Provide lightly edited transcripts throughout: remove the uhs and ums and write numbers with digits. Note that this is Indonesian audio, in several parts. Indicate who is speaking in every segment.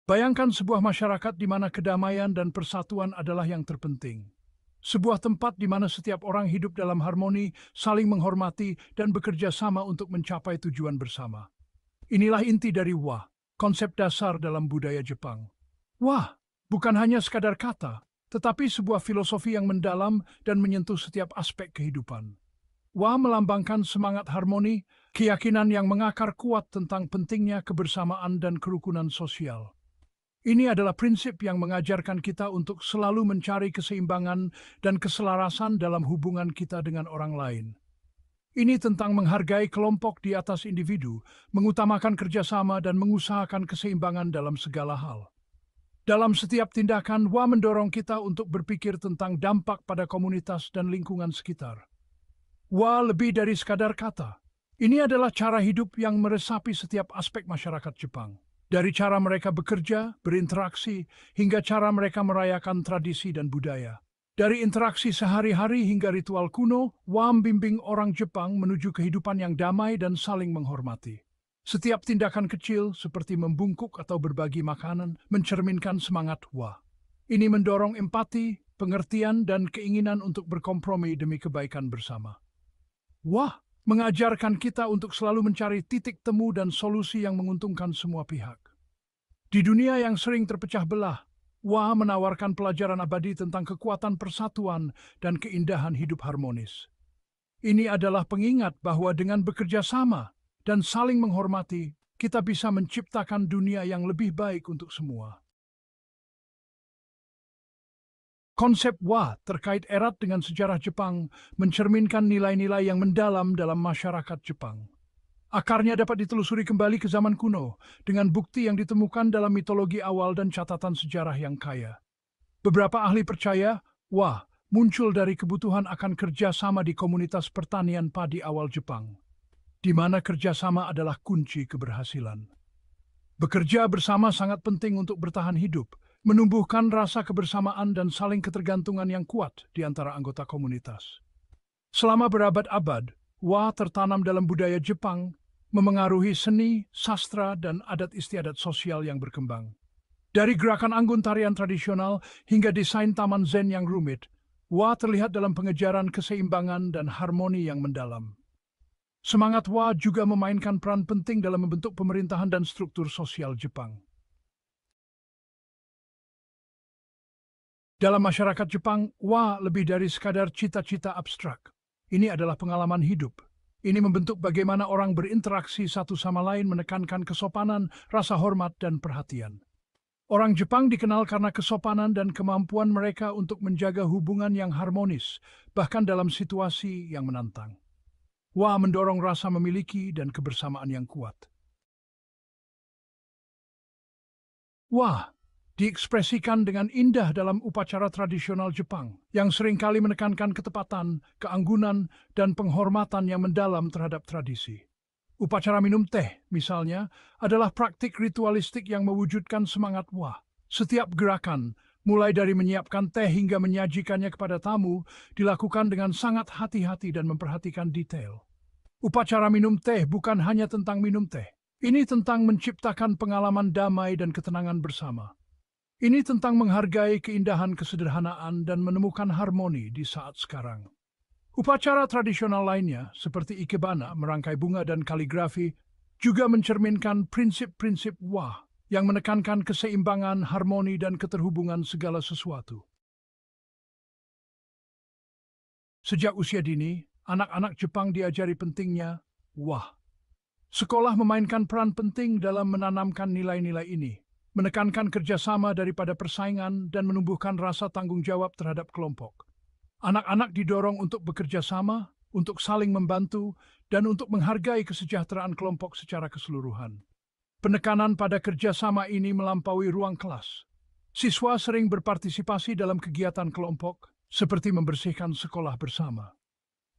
Speaker 1: Bayangkan sebuah masyarakat di mana kedamaian dan persatuan adalah yang terpenting. Sebuah tempat di mana setiap orang hidup dalam harmoni, saling menghormati, dan bekerja sama untuk mencapai tujuan bersama. Inilah inti dari Wa, konsep dasar dalam budaya Jepang. Wa bukan hanya sekadar kata, tetapi sebuah filosofi yang mendalam dan menyentuh setiap aspek kehidupan. Wa melambangkan semangat harmoni, keyakinan yang mengakar kuat tentang pentingnya kebersamaan dan kerukunan sosial. Ini adalah prinsip yang mengajarkan kita untuk selalu mencari keseimbangan dan keselarasan dalam hubungan kita dengan orang lain. Ini tentang menghargai kelompok di atas individu, mengutamakan kerjasama dan mengusahakan keseimbangan dalam segala hal. Dalam setiap tindakan, Wa mendorong kita untuk berpikir tentang dampak pada komunitas dan lingkungan sekitar. Wa lebih dari sekadar kata. Ini adalah cara hidup yang meresapi setiap aspek masyarakat Jepang. Dari cara mereka bekerja, berinteraksi, hingga cara mereka merayakan tradisi dan budaya. Dari interaksi sehari-hari hingga ritual kuno, Wa membimbing orang Jepang menuju kehidupan yang damai dan saling menghormati. Setiap tindakan kecil seperti membungkuk atau berbagi makanan mencerminkan semangat Wa. Ini mendorong empati, pengertian, dan keinginan untuk berkompromi demi kebaikan bersama. Wa mengajarkan kita untuk selalu mencari titik temu dan solusi yang menguntungkan semua pihak. Di dunia yang sering terpecah belah, Wa menawarkan pelajaran abadi tentang kekuatan persatuan dan keindahan hidup harmonis. Ini adalah pengingat bahwa dengan bekerja sama dan saling menghormati, kita bisa menciptakan dunia yang lebih baik untuk semua. Konsep Wa terkait erat dengan sejarah Jepang mencerminkan nilai-nilai yang mendalam dalam masyarakat Jepang. Akarnya dapat ditelusuri kembali ke zaman kuno dengan bukti yang ditemukan dalam mitologi awal dan catatan sejarah yang kaya. Beberapa ahli percaya Wa muncul dari kebutuhan akan kerjasama di komunitas pertanian padi awal Jepang, di mana kerjasama adalah kunci keberhasilan. Bekerja bersama sangat penting untuk bertahan hidup, menumbuhkan rasa kebersamaan dan saling ketergantungan yang kuat di antara anggota komunitas. Selama berabad-abad, Wa tertanam dalam budaya Jepang, memengaruhi seni, sastra, dan adat istiadat sosial yang berkembang. Dari gerakan anggun tarian tradisional hingga desain taman zen yang rumit, Wa terlihat dalam pengejaran keseimbangan dan harmoni yang mendalam. Semangat Wa juga memainkan peran penting dalam membentuk pemerintahan dan struktur sosial Jepang. Dalam masyarakat Jepang, Wa lebih dari sekadar cita-cita abstrak. Ini adalah pengalaman hidup. Ini membentuk bagaimana orang berinteraksi satu sama lain, menekankan kesopanan, rasa hormat, dan perhatian. Orang Jepang dikenal karena kesopanan dan kemampuan mereka untuk menjaga hubungan yang harmonis, bahkan dalam situasi yang menantang. Wa mendorong rasa memiliki dan kebersamaan yang kuat. Wa diekspresikan dengan indah dalam upacara tradisional Jepang yang seringkali menekankan ketepatan, keanggunan, dan penghormatan yang mendalam terhadap tradisi. Upacara minum teh, misalnya, adalah praktik ritualistik yang mewujudkan semangat Wa. Setiap gerakan, mulai dari menyiapkan teh hingga menyajikannya kepada tamu, dilakukan dengan sangat hati-hati dan memperhatikan detail. Upacara minum teh bukan hanya tentang minum teh. Ini tentang menciptakan pengalaman damai dan ketenangan bersama. Ini tentang menghargai keindahan kesederhanaan dan menemukan harmoni di saat sekarang. Upacara tradisional lainnya, seperti ikebana, merangkai bunga dan kaligrafi, juga mencerminkan prinsip-prinsip Wa yang menekankan keseimbangan, harmoni, dan keterhubungan segala sesuatu. Sejak usia dini, anak-anak Jepang diajari pentingnya Wa. Sekolah memainkan peran penting dalam menanamkan nilai-nilai ini, menekankan kerjasama daripada persaingan dan menumbuhkan rasa tanggung jawab terhadap kelompok. Anak-anak didorong untuk bekerja sama, untuk saling membantu, dan untuk menghargai kesejahteraan kelompok secara keseluruhan. Penekanan pada kerjasama ini melampaui ruang kelas. Siswa sering berpartisipasi dalam kegiatan kelompok, seperti membersihkan sekolah bersama.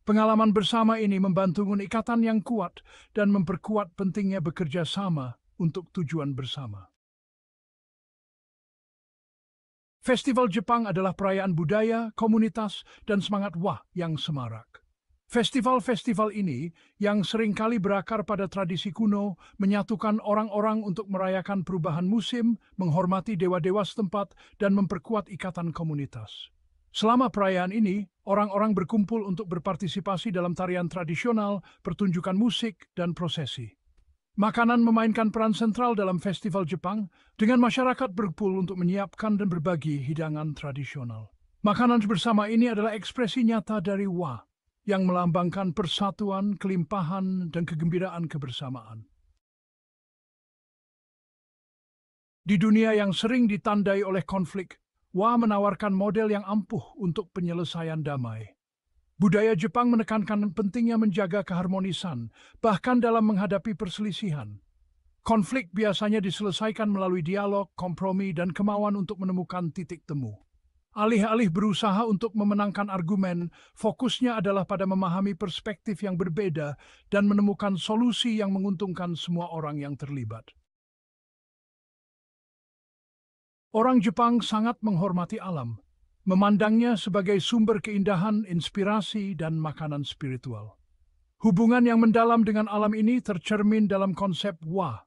Speaker 1: Pengalaman bersama ini membantu ikatan yang kuat dan memperkuat pentingnya bekerja sama untuk tujuan bersama. Festival Jepang adalah perayaan budaya, komunitas, dan semangat Wa yang semarak. Festival-festival ini, yang seringkali berakar pada tradisi kuno, menyatukan orang-orang untuk merayakan perubahan musim, menghormati dewa-dewa setempat, dan memperkuat ikatan komunitas. Selama perayaan ini, orang-orang berkumpul untuk berpartisipasi dalam tarian tradisional, pertunjukan musik, dan prosesi. Makanan memainkan peran sentral dalam festival Jepang, dengan masyarakat berkumpul untuk menyiapkan dan berbagi hidangan tradisional. Makanan bersama ini adalah ekspresi nyata dari Wa, yang melambangkan persatuan, kelimpahan, dan kegembiraan kebersamaan. Di dunia yang sering ditandai oleh konflik, Wa menawarkan model yang ampuh untuk penyelesaian damai. Budaya Jepang menekankan pentingnya menjaga keharmonisan, bahkan dalam menghadapi perselisihan. Konflik biasanya diselesaikan melalui dialog, kompromi, dan kemauan untuk menemukan titik temu. Alih-alih berusaha untuk memenangkan argumen, fokusnya adalah pada memahami perspektif yang berbeda dan menemukan solusi yang menguntungkan semua orang yang terlibat. Orang Jepang sangat menghormati alam, memandangnya sebagai sumber keindahan, inspirasi, dan makanan spiritual. Hubungan yang mendalam dengan alam ini tercermin dalam konsep Wa,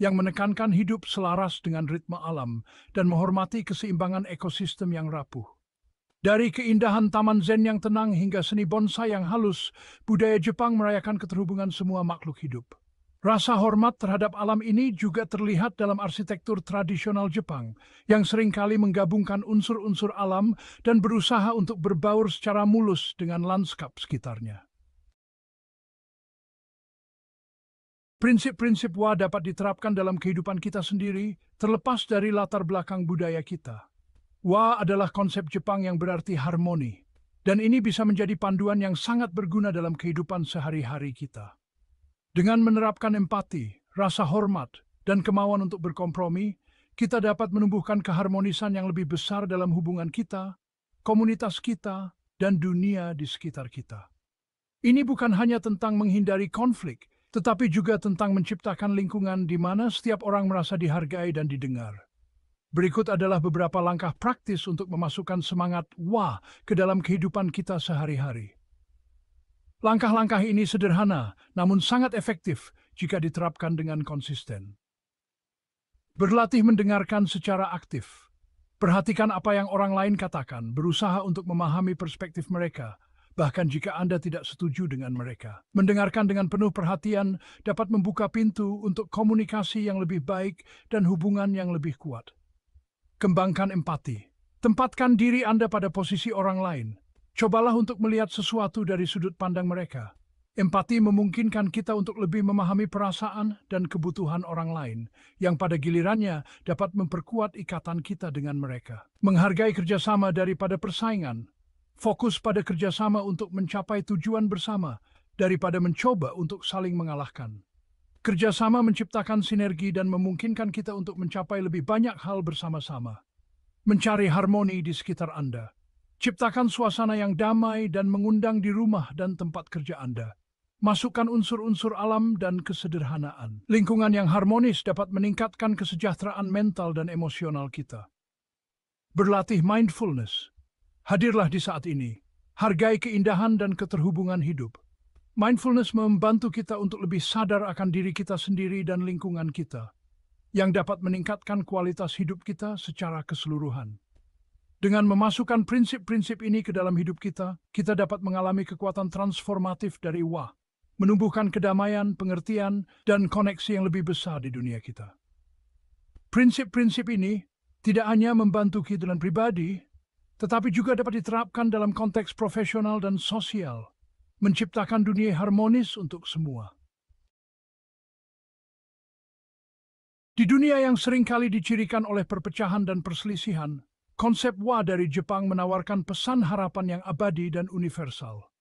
Speaker 1: yang menekankan hidup selaras dengan ritme alam dan menghormati keseimbangan ekosistem yang rapuh. Dari keindahan taman zen yang tenang hingga seni bonsai yang halus, budaya Jepang merayakan keterhubungan semua makhluk hidup. Rasa hormat terhadap alam ini juga terlihat dalam arsitektur tradisional Jepang, yang seringkali menggabungkan unsur-unsur alam dan berusaha untuk berbaur secara mulus dengan lanskap sekitarnya. Prinsip-prinsip Wa dapat diterapkan dalam kehidupan kita sendiri, terlepas dari latar belakang budaya kita. Wa adalah konsep Jepang yang berarti harmoni, dan ini bisa menjadi panduan yang sangat berguna dalam kehidupan sehari-hari kita. Dengan menerapkan empati, rasa hormat, dan kemauan untuk berkompromi, kita dapat menumbuhkan keharmonisan yang lebih besar dalam hubungan kita, komunitas kita, dan dunia di sekitar kita. Ini bukan hanya tentang menghindari konflik, tetapi juga tentang menciptakan lingkungan di mana setiap orang merasa dihargai dan didengar. Berikut adalah beberapa langkah praktis untuk memasukkan semangat Wa ke dalam kehidupan kita sehari-hari. Langkah-langkah ini sederhana, namun sangat efektif jika diterapkan dengan konsisten. Berlatih mendengarkan secara aktif. Perhatikan apa yang orang lain katakan, berusaha untuk memahami perspektif mereka, bahkan jika Anda tidak setuju dengan mereka. Mendengarkan dengan penuh perhatian dapat membuka pintu untuk komunikasi yang lebih baik dan hubungan yang lebih kuat. Kembangkan empati. Tempatkan diri Anda pada posisi orang lain. Cobalah untuk melihat sesuatu dari sudut pandang mereka. Empati memungkinkan kita untuk lebih memahami perasaan dan kebutuhan orang lain, yang pada gilirannya dapat memperkuat ikatan kita dengan mereka. Menghargai kerjasama daripada persaingan. Fokus pada kerjasama untuk mencapai tujuan bersama daripada mencoba untuk saling mengalahkan. Kerjasama menciptakan sinergi dan memungkinkan kita untuk mencapai lebih banyak hal bersama-sama. Mencari harmoni di sekitar Anda. Ciptakan suasana yang damai dan mengundang di rumah dan tempat kerja Anda. Masukkan unsur-unsur alam dan kesederhanaan. Lingkungan yang harmonis dapat meningkatkan kesejahteraan mental dan emosional kita. Berlatih mindfulness. Hadirlah di saat ini. Hargai keindahan dan keterhubungan hidup. Mindfulness membantu kita untuk lebih sadar akan diri kita sendiri dan lingkungan kita, yang dapat meningkatkan kualitas hidup kita secara keseluruhan. Dengan memasukkan prinsip-prinsip ini ke dalam hidup kita dapat mengalami kekuatan transformatif dari Wa, menumbuhkan kedamaian, pengertian, dan koneksi yang lebih besar di dunia kita. Prinsip-prinsip ini tidak hanya membantu kehidupan pribadi, tetapi juga dapat diterapkan dalam konteks profesional dan sosial, menciptakan dunia harmonis untuk semua. Di dunia yang seringkali dicirikan oleh perpecahan dan perselisihan, konsep Wa dari Jepang menawarkan pesan harapan yang abadi dan universal.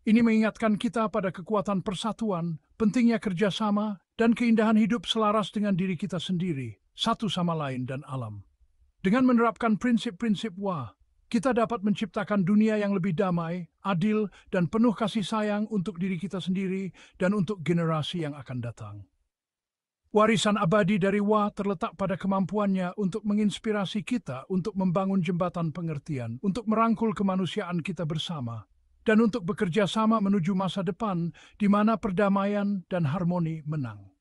Speaker 1: Ini mengingatkan kita pada kekuatan persatuan, pentingnya kerjasama, dan keindahan hidup selaras dengan diri kita sendiri, satu sama lain dan alam. Dengan menerapkan prinsip-prinsip Wa, kita dapat menciptakan dunia yang lebih damai, adil, dan penuh kasih sayang untuk diri kita sendiri dan untuk generasi yang akan datang. Warisan abadi dari Wa terletak pada kemampuannya untuk menginspirasi kita untuk membangun jembatan pengertian, untuk merangkul kemanusiaan kita bersama, dan untuk bekerja sama menuju masa depan di mana perdamaian dan harmoni menang.